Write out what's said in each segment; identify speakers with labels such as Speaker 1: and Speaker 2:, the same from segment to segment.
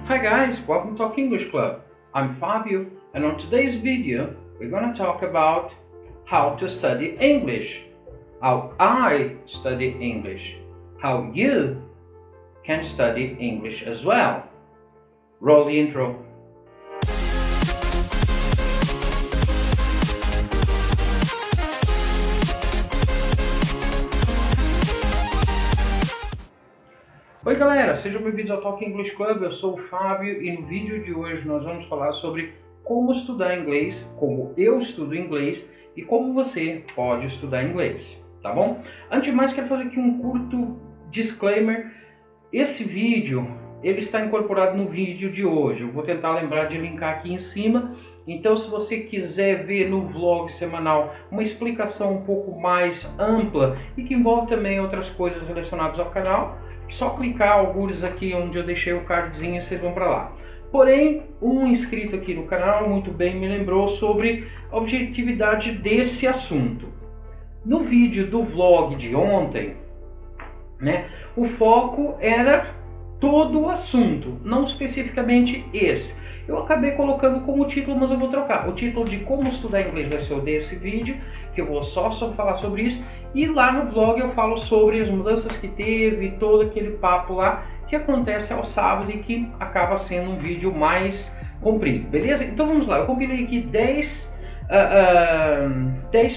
Speaker 1: Hi guys, welcome to Talk English Club. I'm Fabio, and on today's video, we're going to talk about how to study English, how I study English, how you can study English as well. Roll the intro. Oi galera, sejam bem-vindos ao Talk English Club, eu sou o Fábio e no vídeo de hoje nós vamos falar sobre como estudar inglês, como eu estudo inglês e como você pode estudar inglês, tá bom? Antes de mais, quero fazer aqui um curto disclaimer. Esse vídeo, ele está incorporado no vídeo de hoje, eu vou tentar lembrar de linkar aqui em cima. Então, se você quiser ver no vlog semanal uma explicação um pouco mais ampla e que envolve também outras coisas relacionadas ao canal, só clicar alguns aqui onde eu deixei o cardzinho e vocês vão para lá. Porém, um inscrito aqui no canal muito bem me lembrou sobre a objetividade desse assunto. No vídeo do vlog de ontem, né, o foco era todo o assunto, não especificamente esse. Eu acabei colocando como título, mas eu vou trocar. O título de como estudar inglês vai ser o desse vídeo, que eu vou só falar sobre isso. E lá no blog eu falo sobre as mudanças que teve, todo aquele papo lá, que acontece ao sábado e que acaba sendo um vídeo mais comprido, beleza? Então vamos lá, eu compilei aqui 10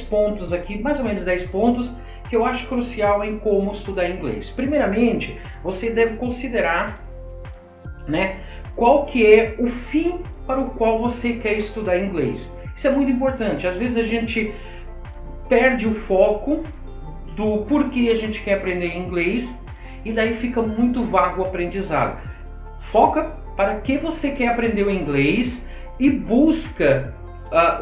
Speaker 1: pontos aqui, mais ou menos 10 pontos, que eu acho crucial em como estudar inglês. Primeiramente, você deve considerar, né, qual que é o fim para o qual você quer estudar inglês. Isso é muito importante. Às vezes a gente perde o foco do porquê a gente quer aprender inglês e daí fica muito vago o aprendizado. Foca para que você quer aprender o inglês e busca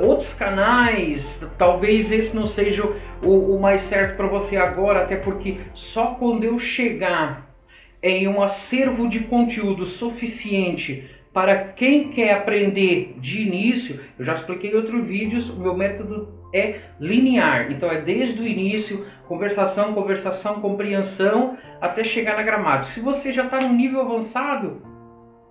Speaker 1: outros canais. Talvez esse não seja o mais certo para você agora, até porque só quando eu chegar em um acervo de conteúdo suficiente para quem quer aprender de início, eu já expliquei em outros vídeos, o meu método é linear, então é desde o início, conversação, compreensão, até chegar na gramática. Se você já está num nível avançado,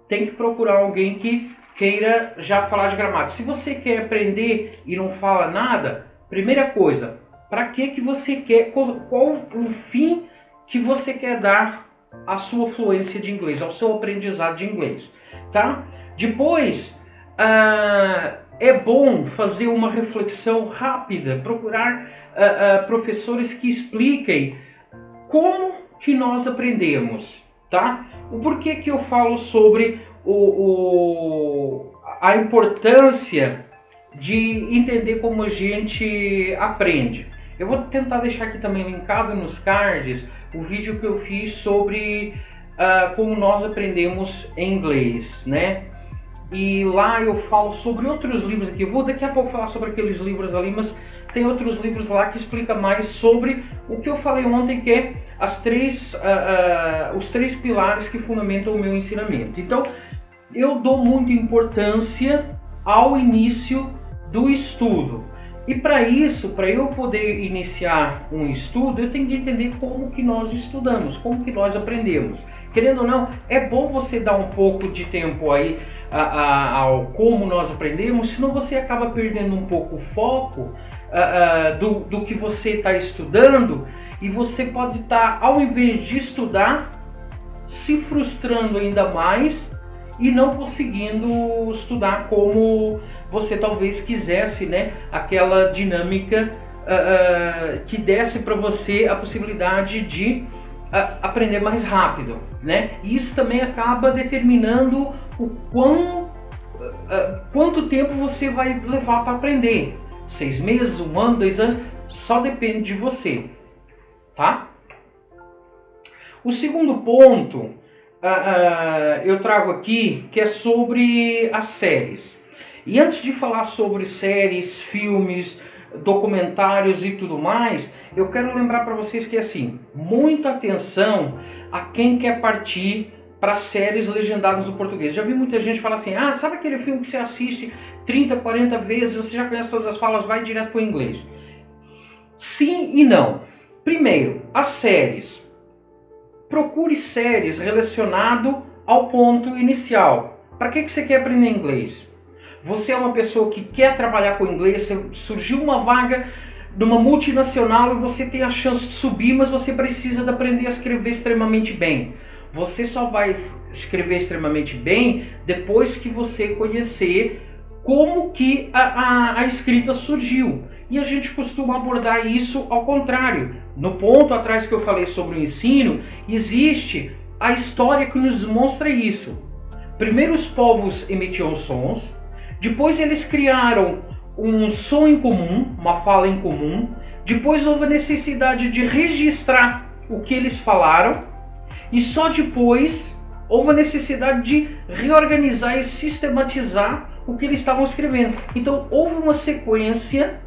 Speaker 1: tem que procurar alguém que queira já falar de gramática. Se você quer aprender e não fala nada, primeira coisa, para que você quer, qual o fim que você quer dar à sua fluência de inglês, ao seu aprendizado de inglês, tá? Depois, é bom fazer uma reflexão rápida, procurar professores que expliquem como que nós aprendemos, tá? O porquê que eu falo sobre a importância de entender como a gente aprende. Eu vou tentar deixar aqui também linkado nos cards o vídeo que eu fiz sobre como nós aprendemos inglês, né? E lá eu falo sobre outros livros aqui. Eu vou daqui a pouco falar sobre aqueles livros ali, mas tem outros livros lá que explica mais sobre o que eu falei ontem, que é os três pilares que fundamentam o meu ensinamento. Então, eu dou muita importância ao início do estudo. E para isso, para eu poder iniciar um estudo, eu tenho que entender como que nós estudamos, como que nós aprendemos. Querendo ou não, é bom você dar um pouco de tempo aí ao como nós aprendemos, senão você acaba perdendo um pouco o foco do que você está estudando, e você pode estar, ao invés de estudar, se frustrando ainda mais e não conseguindo estudar como você talvez quisesse, né? Aquela dinâmica que desse para você a possibilidade de aprender mais rápido, né? E isso também acaba determinando o quanto tempo você vai levar para aprender. 6 meses, 1 ano, 2 anos, só depende de você, tá? O segundo ponto eu trago aqui, que é sobre as séries. E antes de falar sobre séries, filmes, documentários e tudo mais, eu quero lembrar para vocês que, assim, muita atenção a quem quer partir para séries legendadas no português. Já vi muita gente falar assim, sabe aquele filme que você assiste 30, 40 vezes, você já conhece todas as falas, vai direto para o inglês? Sim e não. Primeiro, as séries. Procure séries relacionadas ao ponto inicial. Para que você quer aprender inglês? Você é uma pessoa que quer trabalhar com inglês, surgiu uma vaga de uma multinacional e você tem a chance de subir, mas você precisa de aprender a escrever extremamente bem. Você só vai escrever extremamente bem depois que você conhecer como que a escrita surgiu. E a gente costuma abordar isso ao contrário. No ponto atrás que eu falei sobre o ensino, existe a história que nos mostra isso. Primeiro os povos emitiam sons, depois eles criaram um som em comum, uma fala em comum, depois houve a necessidade de registrar o que eles falaram, e só depois houve a necessidade de reorganizar e sistematizar o que eles estavam escrevendo. Então houve uma sequência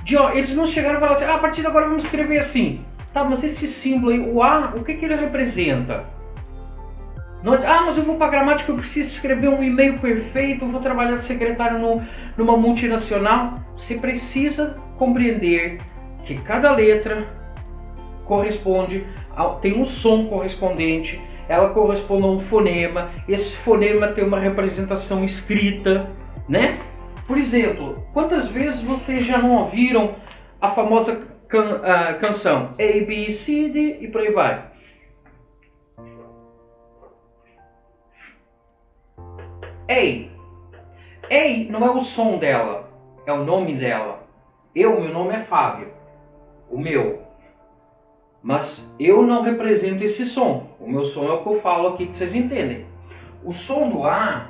Speaker 1: de, eles não chegaram a falar assim, a partir de agora vamos escrever assim. Tá, mas esse símbolo aí, o A, o que ele representa? Não, mas eu vou para a gramática, eu preciso escrever um e-mail perfeito, eu vou trabalhar de secretário numa multinacional. Você precisa compreender que cada letra corresponde, tem um som correspondente, ela corresponde a um fonema, esse fonema tem uma representação escrita, né? Por exemplo, quantas vezes vocês já não ouviram a famosa canção A, B, C, D e por aí vai? A não é o som dela, é o nome dela. Meu nome é Fábio, o meu. Mas eu não represento esse som. O meu som é o que eu falo aqui que vocês entendem. O som do A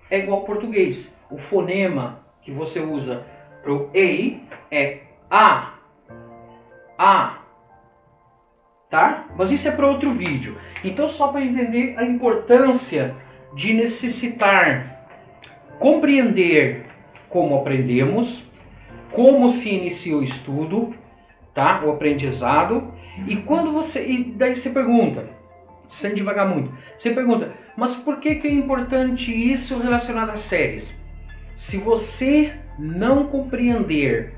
Speaker 1: é igual ao português. O fonema que você usa para o EI é A. A. Tá? Mas isso é para outro vídeo. Então só para entender a importância de necessitar compreender como aprendemos, como se inicia o estudo, tá? O aprendizado. E daí você pergunta, sem devagar muito, você pergunta, mas por que é importante isso relacionado às séries? Se você não compreender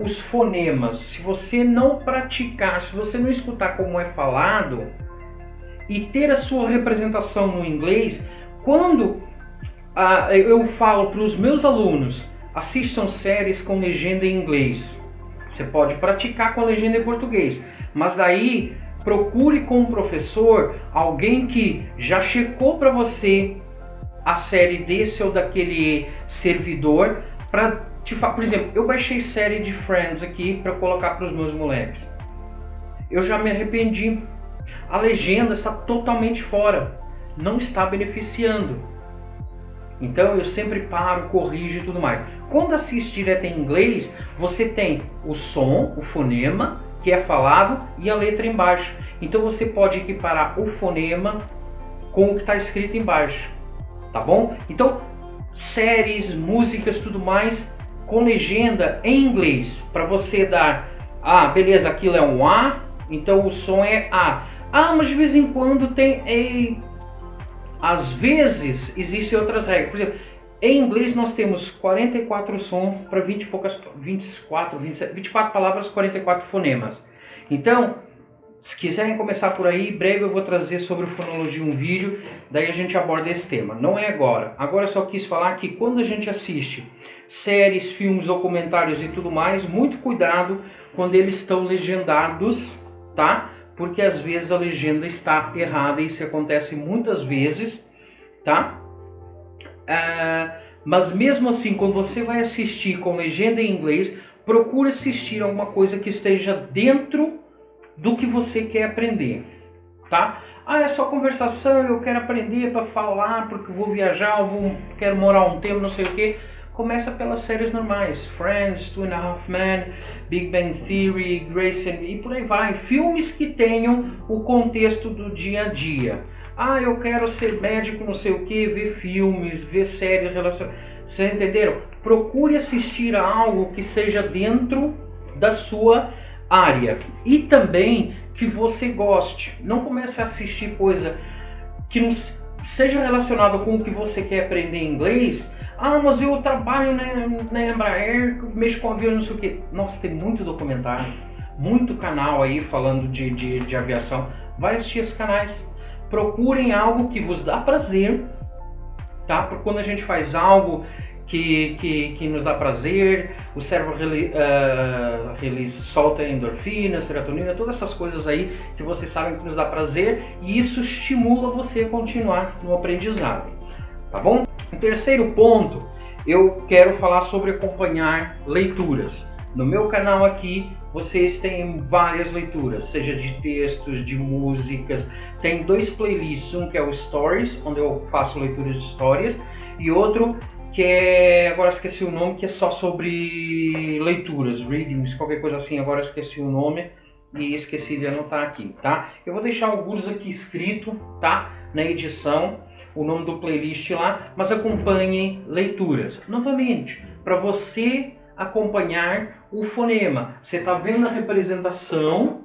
Speaker 1: os fonemas, se você não praticar, se você não escutar como é falado e ter a sua representação no inglês, quando eu falo para os meus alunos, assistam séries com legenda em inglês. Você pode praticar com a legenda em português, mas daí procure com um professor, alguém que já checou para você a série desse ou daquele servidor, para te falar. Por exemplo, eu baixei série de Friends aqui para colocar para os meus moleques. Eu já me arrependi. A legenda está totalmente fora, não está beneficiando. Então eu sempre paro, corrijo e tudo mais. Quando assiste direto em inglês, você tem o som, o fonema, que é falado, e a letra embaixo. Então você pode equiparar o fonema com o que está escrito embaixo. Tá bom? Então, séries, músicas, tudo mais, com legenda em inglês. Para você dar, beleza, aquilo é um A, então o som é A. Mas de vez em quando tem A. Às vezes existem outras regras. Por exemplo, em inglês nós temos 44 sons para 24 palavras, 44 fonemas. Então, se quiserem começar por aí, em breve eu vou trazer sobre fonologia um vídeo, daí a gente aborda esse tema. Não é agora. Agora eu só quis falar que quando a gente assiste séries, filmes, documentários e tudo mais, muito cuidado quando eles estão legendados, tá? Porque às vezes a legenda está errada e isso acontece muitas vezes, tá? Mas mesmo assim, quando você vai assistir com legenda em inglês, procure assistir alguma coisa que esteja dentro do que você quer aprender, tá? É só conversação, eu quero aprender para falar, porque eu vou viajar, quero morar um tempo, não sei o que. Começa pelas séries normais, Friends, Two and a Half Men, Big Bang Theory, Grace e por aí vai. Filmes que tenham o contexto do dia a dia. Eu quero ser médico, não sei o que, ver filmes, ver séries relacionadas. Vocês entenderam? Procure assistir a algo que seja dentro da sua área. E também que você goste. Não comece a assistir coisa que não seja relacionada com o que você quer aprender em inglês. Mas eu trabalho na Embraer, mexo com avião, não sei o que. Nossa, tem muito documentário, muito canal aí falando de aviação. Vai assistir esses canais. procurem algo que vos dá prazer, tá? Porque quando a gente faz algo que nos dá prazer, o cérebro solta endorfina, serotonina, todas essas coisas aí que vocês sabem que nos dá prazer, e isso estimula você a continuar no aprendizado, tá bom? Em terceiro ponto, eu quero falar sobre acompanhar leituras. No meu canal aqui, vocês têm várias leituras, seja de textos, de músicas. Tem 2 playlists, um que é o Stories, onde eu faço leituras de histórias, e outro que é, agora esqueci o nome, que é só sobre leituras, readings, qualquer coisa assim, agora esqueci o nome e esqueci de anotar aqui, tá? Eu vou deixar alguns aqui escrito, tá? Na edição, o nome do playlist lá, mas acompanhem leituras. Novamente, para você acompanhar o fonema, você está vendo a representação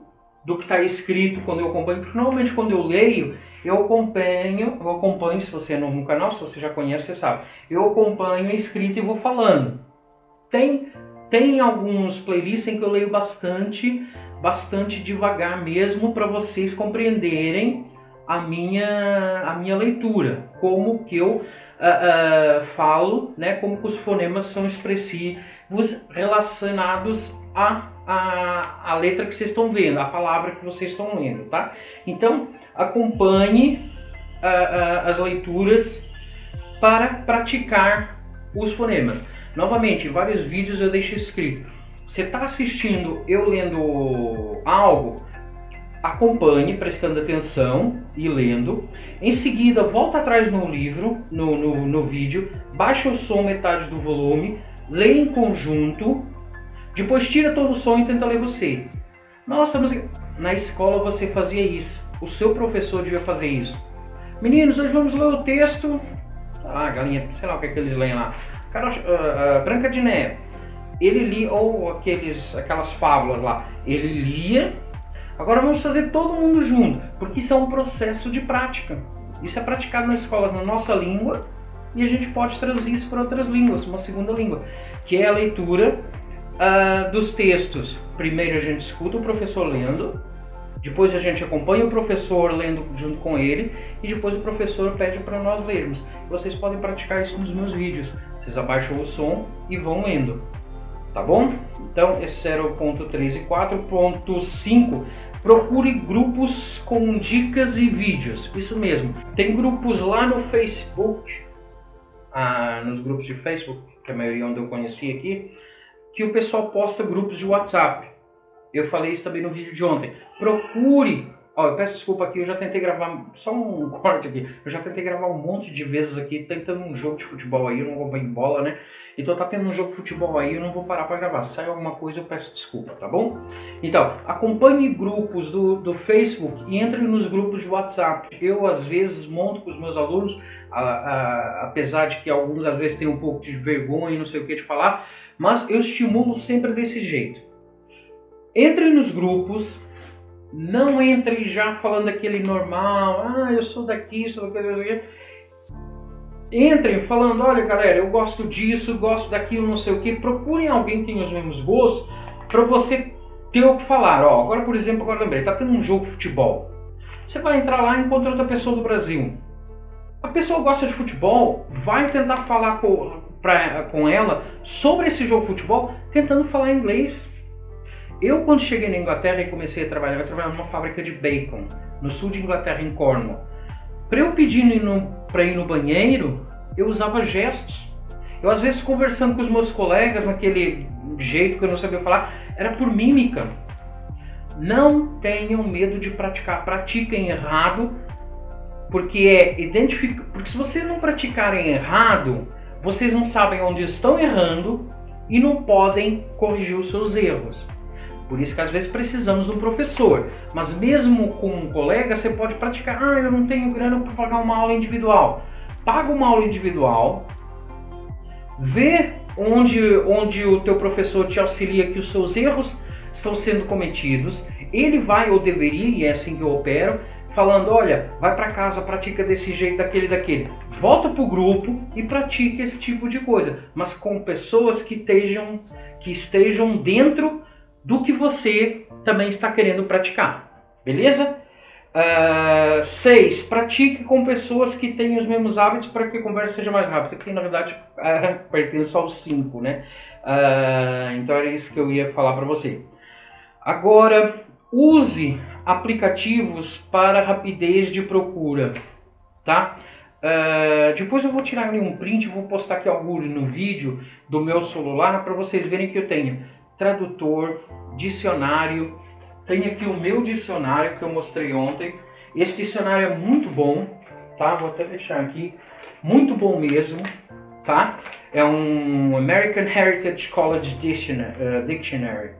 Speaker 1: do que está escrito quando eu acompanho, porque normalmente quando eu leio, eu acompanho, se você é novo no canal, se você já conhece, você sabe. Eu acompanho a escrita e vou falando. Tem alguns playlists em que eu leio bastante devagar mesmo, para vocês compreenderem a minha leitura, como que eu falo, né, como que os fonemas são expressivos relacionados a letra que vocês estão vendo, a palavra que vocês estão lendo, tá? Então, acompanhe as leituras para praticar os fonemas. Novamente, em vários vídeos eu deixo escrito. Você está assistindo eu lendo algo, acompanhe prestando atenção e lendo. Em seguida, volta atrás no livro, no vídeo, baixa o som metade do volume, lê em conjunto, depois tira todo o som e tenta ler você. Nossa, mas na escola você fazia isso. O seu professor devia fazer isso. Meninos, hoje vamos ler o texto. Galinha, sei lá o que é que eles leem lá. Branca de Neve. Ele lia, ou aquelas fábulas lá. Ele lia. Agora vamos fazer todo mundo junto, porque isso é um processo de prática. Isso é praticado nas escolas na nossa língua e a gente pode traduzir isso para outras línguas, uma segunda língua, que é a leitura dos textos. Primeiro a gente escuta o professor lendo, depois a gente acompanha o professor lendo junto com ele e depois o professor pede para nós lermos. Vocês podem praticar isso nos meus vídeos. Vocês abaixam o som e vão lendo. Tá bom? Então esse era o ponto 3 e 4. Ponto 5. Procure grupos com dicas e vídeos. Isso mesmo. Tem grupos lá no Facebook, nos grupos de Facebook, que a maioria onde eu conheci aqui, que o pessoal posta grupos de WhatsApp. Eu falei isso também no vídeo de ontem. Procure. Eu peço desculpa aqui, eu já tentei gravar, só um corte aqui, eu já tentei gravar um monte de vezes aqui, tentando um jogo de futebol aí, eu não acompanho bola, né? Então tá tendo um jogo de futebol aí, eu não vou parar para gravar. Se sair alguma coisa eu peço desculpa, tá bom? Então, acompanhe grupos do Facebook e entre nos grupos de WhatsApp. Eu às vezes monto com os meus alunos, apesar de que alguns às vezes têm um pouco de vergonha e não sei o que de falar, mas eu estimulo sempre desse jeito. Entre nos grupos. Não entre já falando aquele normal, eu sou daqui, sou daquele. Entrem falando, olha galera, eu gosto disso, gosto daquilo, não sei o que. Procurem alguém que tem os mesmos gostos para você ter o que falar. Agora, por exemplo, agora lembrei, tá tendo um jogo de futebol. Você vai entrar lá e encontra outra pessoa do Brasil. A pessoa gosta de futebol, vai tentar falar com ela sobre esse jogo de futebol, tentando falar inglês. Eu, quando cheguei na Inglaterra e comecei a trabalhar, eu trabalhava numa fábrica de bacon, no sul de Inglaterra, em Cornwall. Para eu pedir para ir no banheiro, eu usava gestos. Eu, às vezes, conversando com os meus colegas, naquele jeito que eu não sabia falar, era por mímica. Não tenham medo de praticar. Pratiquem errado, porque porque se vocês não praticarem errado, vocês não sabem onde estão errando e não podem corrigir os seus erros. Por isso que às vezes precisamos de um professor. Mas mesmo com um colega, você pode praticar. Eu não tenho grana para pagar uma aula individual. Paga uma aula individual. Vê onde o teu professor te auxilia que os seus erros estão sendo cometidos. Ele vai, ou deveria, e é assim que eu opero, falando, olha, vai para casa, pratica desse jeito, daquele. Volta para o grupo e pratique esse tipo de coisa. Mas com pessoas que estejam dentro do que você também está querendo praticar, beleza? 6. Pratique com pessoas que têm os mesmos hábitos para que a conversa seja mais rápida. Que na verdade pertence só aos 5, né? Então era isso que eu ia falar para você. Agora, use aplicativos para rapidez de procura, tá? Depois eu vou tirar ali um print, vou postar aqui algo no vídeo do meu celular para vocês verem que eu tenho tradutor, dicionário. Tenho aqui o meu dicionário que eu mostrei ontem. Esse dicionário é muito bom, tá? Vou até deixar aqui. Muito bom mesmo, tá? É um American Heritage College Dictionary.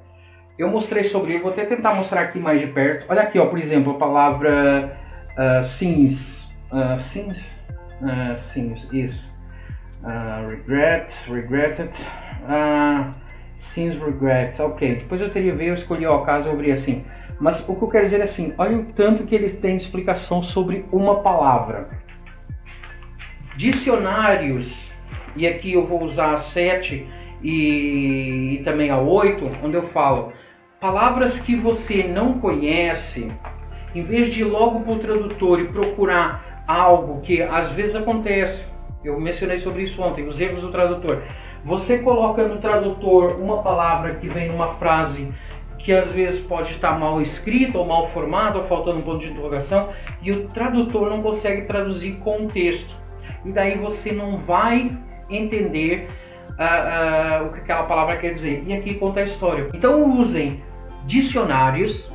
Speaker 1: Eu mostrei sobre ele, vou até tentar mostrar aqui mais de perto. Olha aqui, ó, por exemplo, a palavra regretted. Since regret, ok. Depois eu teria ver, eu escolhi o caso, eu abri assim. Mas o que eu quero dizer é assim, olha o tanto que eles têm explicação sobre uma palavra. Dicionários, e aqui eu vou usar a 7 e também a 8, onde eu falo palavras que você não conhece, em vez de ir logo para o tradutor e procurar algo que às vezes acontece, eu mencionei sobre isso ontem, os erros do tradutor. Você coloca no tradutor uma palavra que vem numa frase que às vezes pode estar mal escrita ou mal formada, ou faltando um ponto de interrogação, e o tradutor não consegue traduzir contexto. E daí você não vai entender o que aquela palavra quer dizer. E aqui conta a história. Então usem dicionários,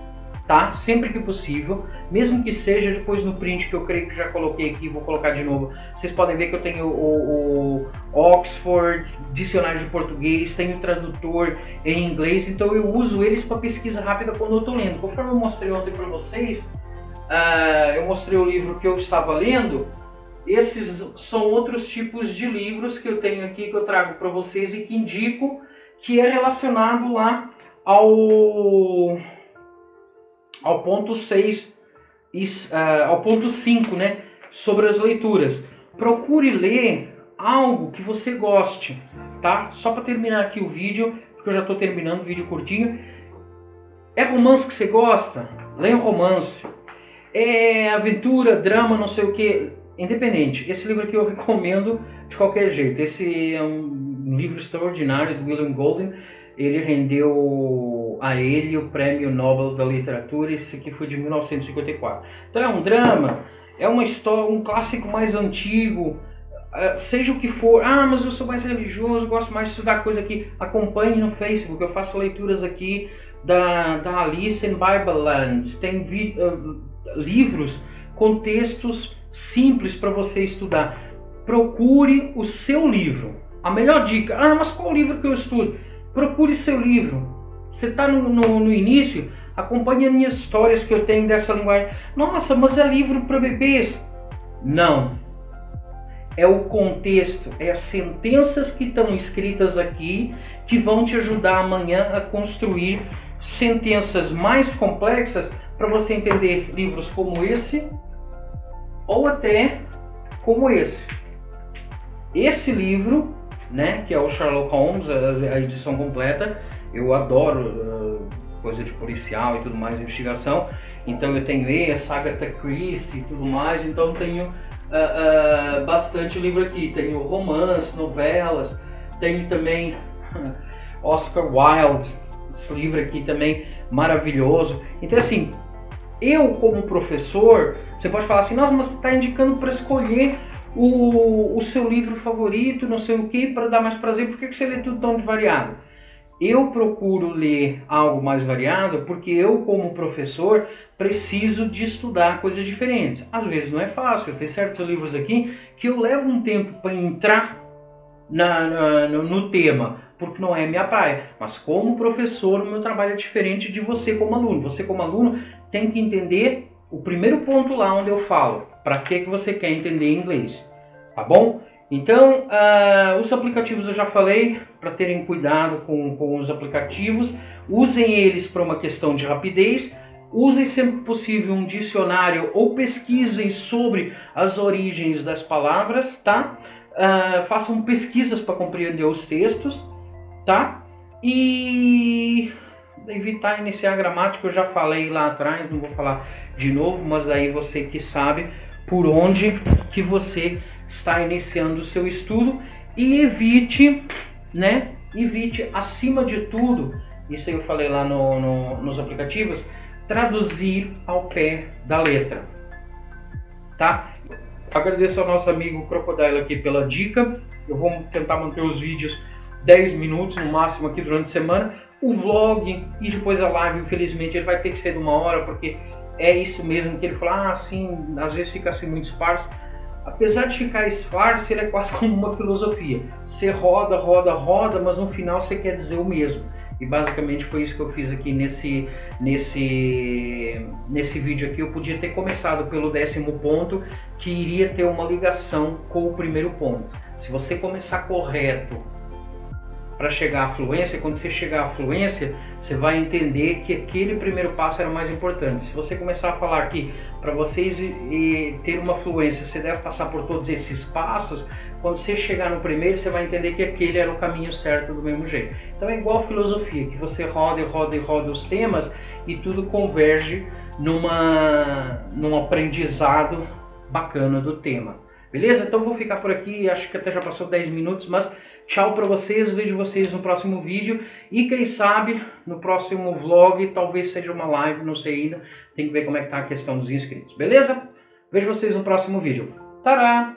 Speaker 1: tá? Sempre que possível, mesmo que seja depois no print que eu creio que já coloquei aqui, vou colocar de novo. Vocês podem ver que eu tenho o Oxford, dicionário de português, tenho tradutor em inglês, então eu uso eles para pesquisa rápida quando eu estou lendo. Conforme eu mostrei ontem para vocês, eu mostrei o livro que eu estava lendo. Esses são outros tipos de livros que eu tenho aqui, que eu trago para vocês e que indico, que é relacionado lá ao ponto 6, ao ponto 5, né, sobre as leituras. Procure ler algo que você goste, tá? Só para terminar aqui o vídeo, porque eu já estou terminando, vídeo curtinho. É romance que você gosta? Leia um romance. É aventura, drama, não sei o que, independente. Esse livro aqui eu recomendo de qualquer jeito. Esse é um livro extraordinário do William Golding. Ele rendeu a ele o Prêmio Nobel da Literatura. Esse aqui foi de 1954. Então é um drama, é uma história, um clássico mais antigo, seja o que for. Mas eu sou mais religioso, gosto mais de estudar coisa aqui. Acompanhe no Facebook, eu faço leituras aqui da Alice in Bibleland. Tem livros com textos simples para você estudar. Procure o seu livro. A melhor dica, mas qual livro que eu estudo? Procure seu livro. Você está no início, acompanhe as minhas histórias que eu tenho dessa linguagem. Nossa, mas é livro para bebês. Não. É o contexto, é as sentenças que estão escritas aqui que vão te ajudar amanhã a construir sentenças mais complexas para você entender livros como esse ou até como esse. Esse livro, né, que é o Sherlock Holmes, a edição completa, eu adoro coisa de policial e tudo mais, investigação, então eu tenho essa, Agatha Christie e tudo mais, então tenho bastante livro aqui, tenho romance, novelas, tenho também Oscar Wilde, esse livro aqui também maravilhoso. Então assim, eu como professor, você pode falar assim, nossa, mas você está indicando para escolher o seu livro favorito, não sei o que, para dar mais prazer, por que você lê tudo tão variado? Eu procuro ler algo mais variado porque eu, como professor, preciso de estudar coisas diferentes. Às vezes não é fácil, tem certos livros aqui que eu levo um tempo para entrar no tema, porque não é minha praia. Mas como professor, o meu trabalho é diferente de você como aluno. Você como aluno tem que entender o primeiro ponto lá onde eu falo, para que você quer entender inglês, tá bom? Então, os aplicativos eu já falei, para terem cuidado com os aplicativos, usem eles para uma questão de rapidez, usem sempre que possível um dicionário ou pesquisem sobre as origens das palavras, tá? Façam pesquisas para compreender os textos, tá? E evitar iniciar a gramática, eu já falei lá atrás, não vou falar de novo, mas daí você que sabe por onde que você está iniciando o seu estudo e evite, né? Evite acima de tudo, isso aí eu falei lá nos aplicativos, traduzir ao pé da letra, tá? Agradeço ao nosso amigo Crocodile aqui pela dica. Eu vou tentar manter os vídeos 10 minutos no máximo aqui durante a semana. O vlog e depois a live, infelizmente, ele vai ter que ser de 1 hora, porque é isso mesmo que ele falou. Ah, assim, às vezes fica assim muito esparso. Apesar de ficar esparso, ele é quase como uma filosofia. Você roda, roda, roda, mas no final você quer dizer o mesmo. E basicamente foi isso que eu fiz aqui nesse vídeo aqui. Eu podia ter começado pelo 10º ponto, que iria ter uma ligação com o primeiro ponto. Se você começar correto para chegar à fluência, quando você chegar à fluência, você vai entender que aquele primeiro passo era o mais importante. Se você começar a falar aqui, para vocês ter uma fluência, você deve passar por todos esses passos. Quando você chegar no primeiro, você vai entender que aquele era o caminho certo do mesmo jeito. Então é igual a filosofia, que você roda e roda e roda os temas e tudo converge num aprendizado bacana do tema. Beleza? Então vou ficar por aqui, acho que até já passou 10 minutos, mas tchau para vocês, vejo vocês no próximo vídeo e quem sabe no próximo vlog, talvez seja uma live, não sei ainda, tem que ver como é que tá a questão dos inscritos, beleza? Vejo vocês no próximo vídeo. Tará!